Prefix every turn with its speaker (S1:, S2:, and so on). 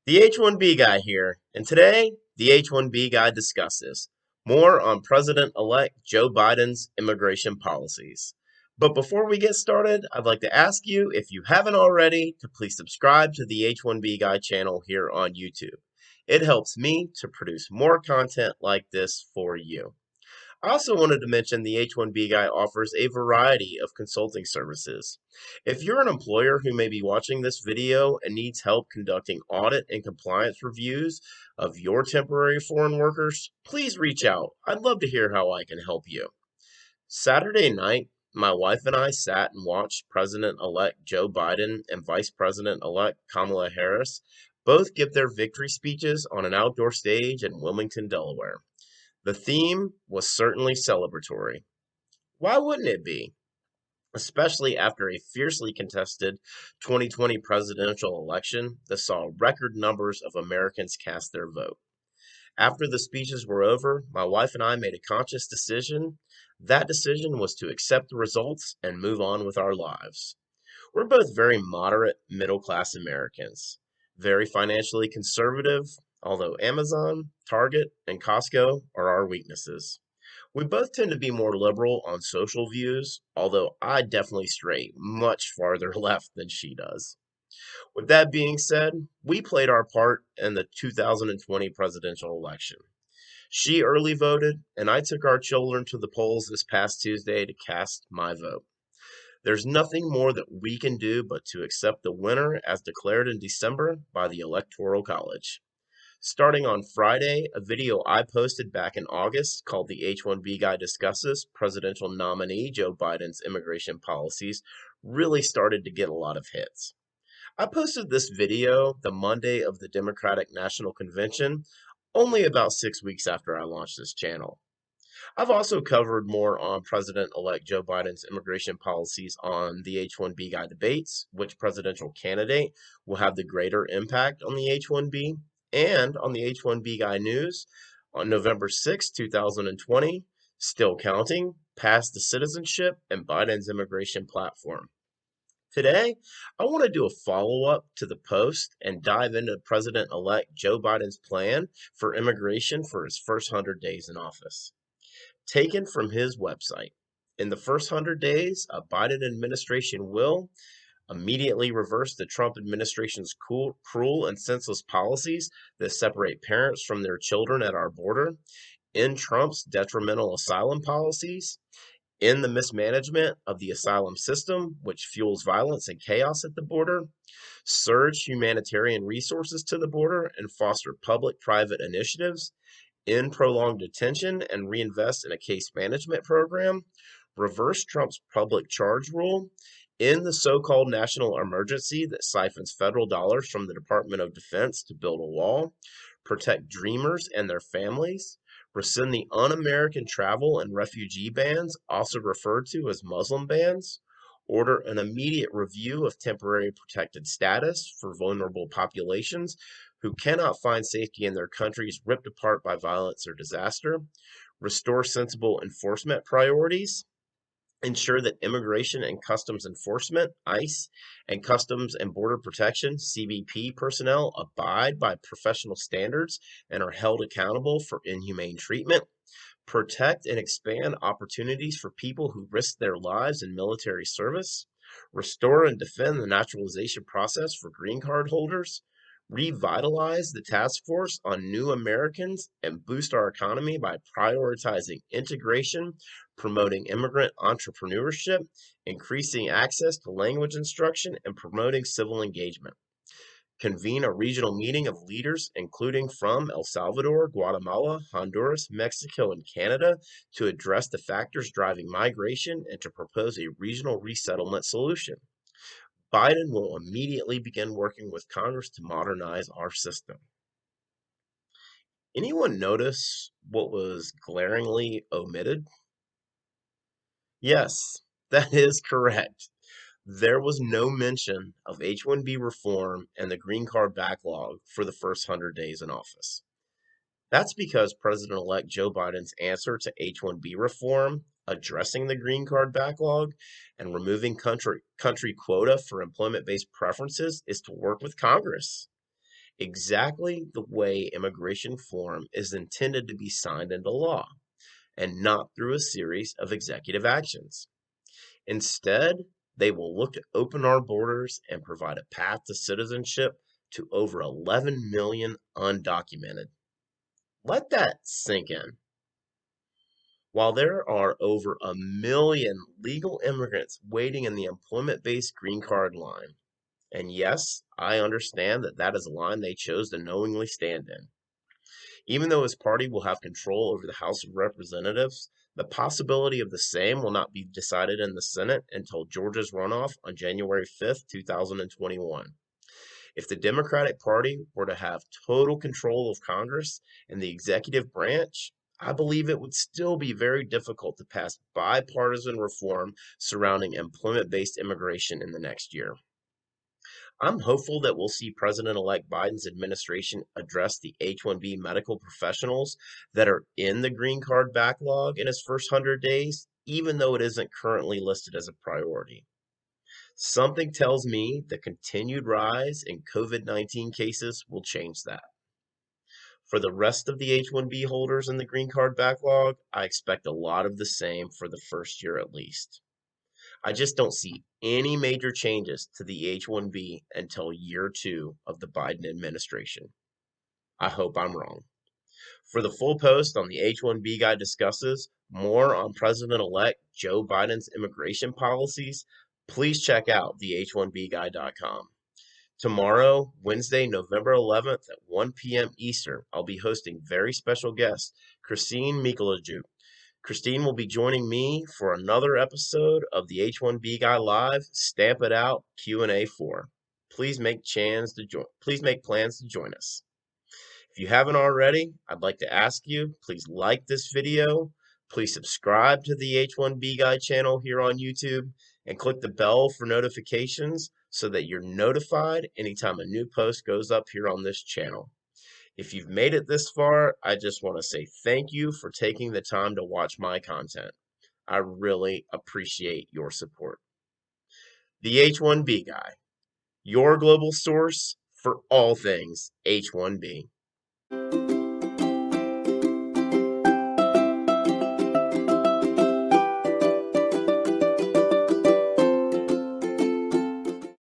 S1: The H1B Guy here, and today the H1B Guy discusses more on President-elect Joe Biden's immigration policies. But before we get started, I'd like to ask you, if you haven't already, to please subscribe to the H1B Guy channel here on YouTube. It helps me to produce more content like this for you. I also wanted to mention the H1B Guy offers a variety of consulting services. If you're an employer who may be watching this video and needs help conducting audit and compliance reviews of your temporary foreign workers, please reach out. I'd love to hear how I can help you. Saturday night, my wife and I sat and watched President-elect Joe Biden and Vice President-elect Kamala Harris both give their victory speeches on an outdoor stage in Wilmington, Delaware. The theme was certainly celebratory. Why wouldn't it be? Especially after a fiercely contested 2020 presidential election that saw record numbers of Americans cast their vote. After the speeches were over, my wife and I made a conscious decision. That decision was to accept the results and move on with our lives. We're both very moderate, middle class Americans, very financially conservative, although Amazon, Target, and Costco are our weaknesses. We both tend to be more liberal on social views, although I definitely stray much farther left than she does. With that being said, we played our part in the 2020 presidential election. She early voted, and I took our children to the polls this past Tuesday to cast my vote. There's nothing more that we can do but to accept the winner as declared in December by the Electoral College. Starting on Friday, a video I posted back in August called The H1B Guy Discusses Presidential Nominee Joe Biden's Immigration Policies really started to get a lot of hits. I posted this video the Monday of the Democratic National Convention, only about 6 weeks after I launched this channel. I've also covered more on President-elect Joe Biden's immigration policies on the H1B Guy debates, which presidential candidate will have the greater impact on the H1B, and on the H1B Guy news on November 6, 2020, still counting, past the citizenship and Biden's immigration platform. Today, I want to do a follow up to the post and dive into President elect Joe Biden's plan for immigration for his first 100 days in office. Taken from his website. In the first 100 days, a Biden administration will immediately reverse the Trump administration's cruel and senseless policies that separate parents from their children at our border, end Trump's detrimental asylum policies, end the mismanagement of the asylum system, which fuels violence and chaos at the border, surge humanitarian resources to the border, and foster public private initiatives, end prolonged detention and reinvest in a case management program, reverse Trump's public charge rule, end the so called national emergency that siphons federal dollars from the Department of Defense to build a wall, protect dreamers and their families, rescind the un American travel and refugee bans, also referred to as Muslim bans, order an immediate review of temporary protected status for vulnerable populations who cannot find safety in their countries ripped apart by violence or disaster, restore sensible enforcement priorities, ensure that Immigration and Customs Enforcement, ICE, and Customs and Border Protection, CBP personnel abide by professional standards and are held accountable for inhumane treatment, protect and expand opportunities for people who risk their lives in military service, restore and defend the naturalization process for green card holders, revitalize the task force on new Americans, and boost our economy by prioritizing integration, promoting immigrant entrepreneurship, increasing access to language instruction, and promoting civil engagement. Convene a regional meeting of leaders, including from El Salvador, Guatemala, Honduras, Mexico, and Canada, to address the factors driving migration and to propose a regional resettlement solution. Biden will immediately begin working with Congress to modernize our system. Anyone notice what was glaringly omitted? Yes, that is correct. There was no mention of H1B reform and the green card backlog for the first 100 days in office. That's because President elect Joe Biden's answer to H1B reform, addressing the green card backlog, and removing country quota for employment based preferences is to work with Congress. exactly the way immigration reform is intended to be signed into law, and not through a series of executive actions. Instead, they will look to open our borders and provide a path to citizenship to over 11 million undocumented. Let that sink in. While there are over a million legal immigrants waiting in the employment based green card line, and yes, I understand that that is a line they chose to knowingly stand in. Even though his party will have control over the House of Representatives, the possibility of the same will not be decided in the Senate until Georgia's runoff on January 5th, 2021. If the Democratic Party were to have total control of Congress and the executive branch, I believe it would still be very difficult to pass bipartisan reform surrounding employment based immigration in the next year. I'm hopeful that we'll see President elect Biden's administration address the H 1B medical professionals that are in the green card backlog in his first 100 days, even though it isn't currently listed as a priority. Something tells me the continued rise in COVID-19 cases will change that. For the rest of the H 1B holders in the green card backlog, I expect a lot of the same for the first year at least. I just don't see any major changes to the H-1B until year 2 of the Biden administration. I hope I'm wrong. For the full post on the H-1B Guy discusses more on President-elect Joe Biden's immigration policies, please check out the H1BGuy.com. Tomorrow, Wednesday, November 11th at 1 p.m. Eastern, I'll be hosting very special guest, Christine Mikulajuk. Christine will be joining me for another episode of the H1B Guy Live Stamp It Out Q&A 4. Please make plans to join us. If you haven't already, I'd like to ask you, please like this video, please subscribe to the H1B Guy channel here on YouTube, and click the bell for notifications so that you're notified anytime a new post goes up here on this channel. If you've made it this far, I just want to say thank you for taking the time to watch my content. I really appreciate your support. The H1B Guy, your global source for all things H1B.